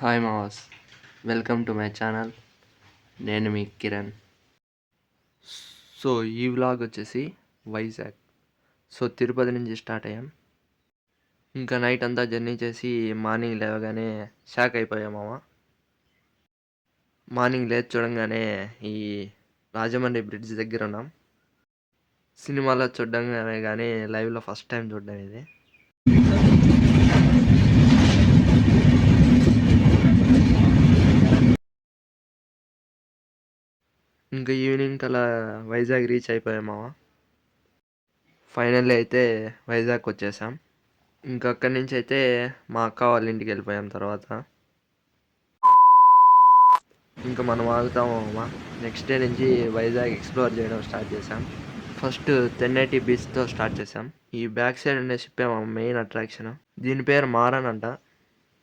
Hi మావాస్, welcome to my channel. నేను మీ కిరణ్. సో ఈ వ్లాగ్ వచ్చేసి వైజాగ్. సో తిరుపతి నుంచి స్టార్ట్ అయ్యాం. ఇంకా నైట్ అంతా జర్నీ చేసి మార్నింగ్ లేవగానే షాక్ అయిపోయాం మామ. మార్నింగ్ లేచి చూడంగానే ఈ రాజమండ్రి బ్రిడ్జ్ దగ్గర ఉన్నాం. సినిమాలో చూడంగానే కానీ లైవ్లో ఫస్ట్ టైం చూడడం ఇది. ఇంకా ఈవినింగ్ అలా వైజాగ్ రీచ్ అయిపోయాం మామ. ఫైనల్లీ అయితే వైజాగ్ వచ్చేసాం. ఇంకా అక్కడి నుంచి అయితే మా అక్క వాళ్ళ ఇంటికి వెళ్ళిపోయాం. తర్వాత ఇంకా మనం ఆగుతాము మామ. నెక్స్ట్ డే నుంచి వైజాగ్ ఎక్స్ప్లోర్ చేయడం స్టార్ట్ చేసాం. ఫస్ట్ తెన్నేటి బీచ్తో స్టార్ట్ చేసాం. ఈ బ్యాక్ సైడ్ ఉండే షిప్పే మా మెయిన్ అట్రాక్షన్. దీని పేరు మారన్ అంట.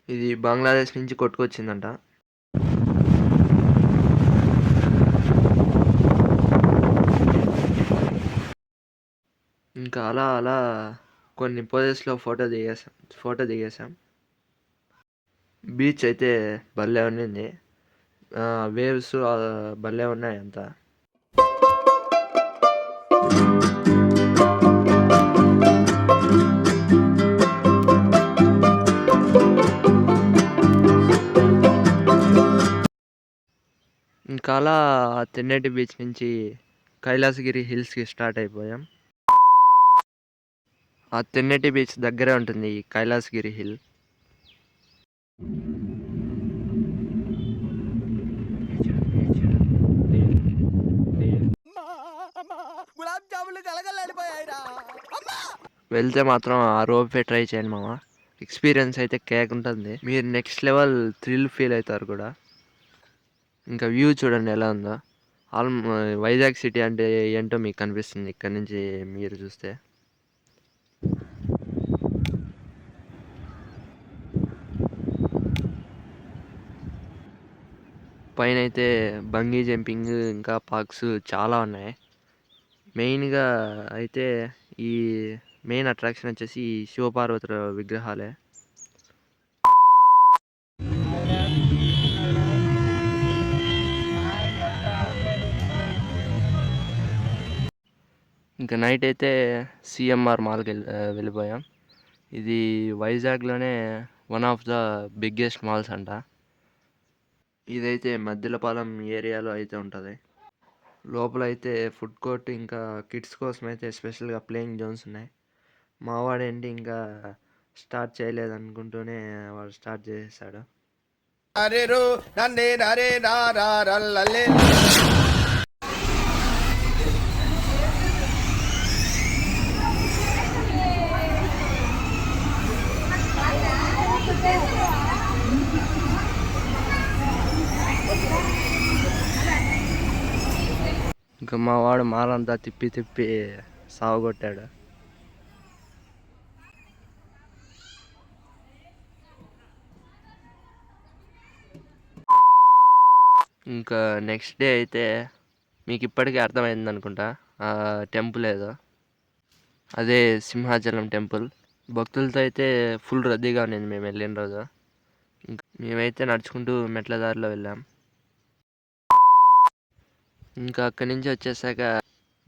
ఇది బంగ్లాదేశ్ నుంచి కొట్టుకొచ్చిందంట. ఇంకా అలా అలా కొన్ని పోజెస్లో ఫోటో దిగేసాం. బీచ్ అయితే భలే ఉండింది. వేవ్స్ భలే ఉన్నాయి అంతా. ఇంకా అలా తెన్నేటి బీచ్ నుంచి కైలాసగిరి హిల్స్కి స్టార్ట్ అయిపోయాం. ఆ తెన్నేటి బీచ్ దగ్గరే ఉంటుంది ఈ కైలాసగిరి హిల్. వెళ్తే మాత్రం ఆ రోపే ట్రై చేయండి మామ. ఎక్స్పీరియన్స్ అయితే కేక్ ఉంటుంది. మీరు నెక్స్ట్ లెవెల్ థ్రిల్ ఫీల్ అవుతారు కూడా. ఇంకా వ్యూ చూడండి ఎలా ఉందో. వైజాగ్ సిటీ అంటే ఏంటో మీకు కనిపిస్తుంది ఇక్కడ నుంచి మీరు చూస్తే. పైన అయితే బంగీ జంపింగ్ ఇంకా పార్క్స్ చాలా ఉన్నాయి. మెయిన్గా అయితే ఈ మెయిన్ అట్రాక్షన్ వచ్చేసి శివపార్వతుల విగ్రహాలే. ఇంకా నైట్ అయితే సిఎంఆర్ మాల్కి వెళ్ళిపోయాం. ఇది వైజాగ్లోనే one of the biggest malls అంట. ఇదైతే మద్దిలపాలెం ఏరియాలో అయితే ఉంటుంది. లోపల అయితే ఫుడ్ కోర్ట్ ఇంకా కిడ్స్ కోసం అయితే స్పెషల్గా ప్లేయింగ్ జోన్స్ ఉన్నాయి. మావాడేంటి ఇంకా స్టార్ట్ చేయలేదు అనుకుంటూనే వాడు స్టార్ట్ చేసేసాడు. ఇంకా మా వాడు మాలంతా తిప్పి తిప్పి సావగొట్టాడు. ఇంకా నెక్స్ట్ డే అయితే మీకు ఇప్పటికీ అర్థమైంది అనుకుంటా టెంపుల్ ఏదో, అదే సింహాచలం టెంపుల్. భక్తులతో అయితే ఫుల్ రద్దీగా ఉన్నింది మేము వెళ్ళిన రోజు. ఇంకా మేమైతే నడుచుకుంటూ మెట్ల దారిలో వెళ్ళాం. ఇంకా అక్కడి నుంచి వచ్చేసాక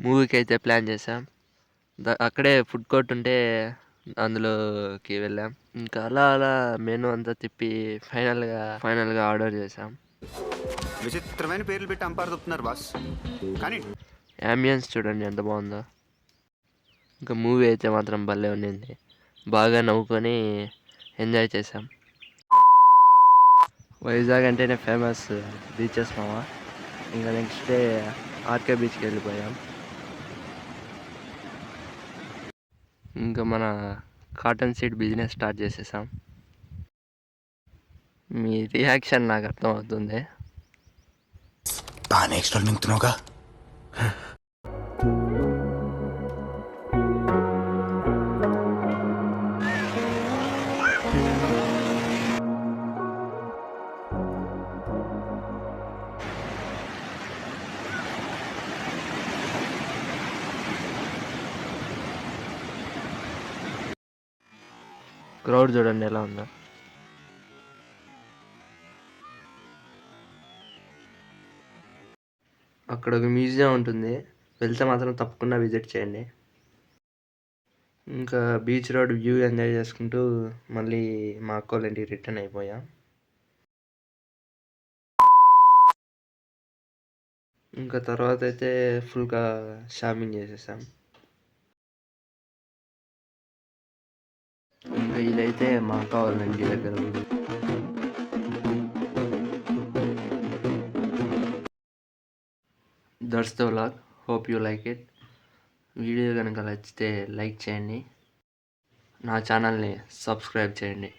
మూవీకి అయితే ప్లాన్ చేసాం. అక్కడే ఫుడ్ కోర్ట్ ఉంటే అందులోకి వెళ్ళాం. ఇంకా అలా అలా మెనూ అంతా తిప్పి ఫైనల్గా ఆర్డర్ చేసాం. విచిత్రమైన పేర్లు పెట్టి అంపారు చెప్తున్నారు బాస్, కానీ యాంబియన్స్ చూడండి ఎంత బాగుందో. ఇంకా మూవీ అయితే మాత్రం భలే ఉండింది. బాగా నవ్వుకొని ఎంజాయ్ చేసాం. వైజాగ్ అంటేనే ఫేమస్ బీచెస్ మామ. ఇంకా నెక్స్ట్ డే ఆర్కే బీచ్కి వెళ్ళిపోయాం. ఇంకా మన కాటన్ సీడ్ బిజినెస్ స్టార్ట్ చేసేసాం. మీ రియాక్షన్ నాకు అర్థం అవుతుంది. బాగా నెక్స్ట్ వాళ్ళు మింగుతున్నావుగా. క్రౌడ్ చూడండి ఎలా ఉందో. అక్కడ ఒక మ్యూజియం ఉంటుంది. వెళ్తే మాత్రం తప్పకుండా విజిట్ చేయండి. ఇంకా బీచ్ రోడ్ వ్యూ ఎంజాయ్ చేసుకుంటూ మళ్ళీ మా అక్కోళ్ళ ఇంటికి రిటర్న్ అయిపోయాం. ఇంకా తర్వాత అయితే ఫుల్గా షాపింగ్ చేసేసాం. ఇంకా ఇదైతే మా అక్క వాళ్ళ ఇంటి దగ్గర ఊరు. That's the vlog. Hope you like it. Video కనుక నచ్చితే లైక్ చేయండి. నా ఛానల్ని సబ్స్క్రైబ్ చేయండి.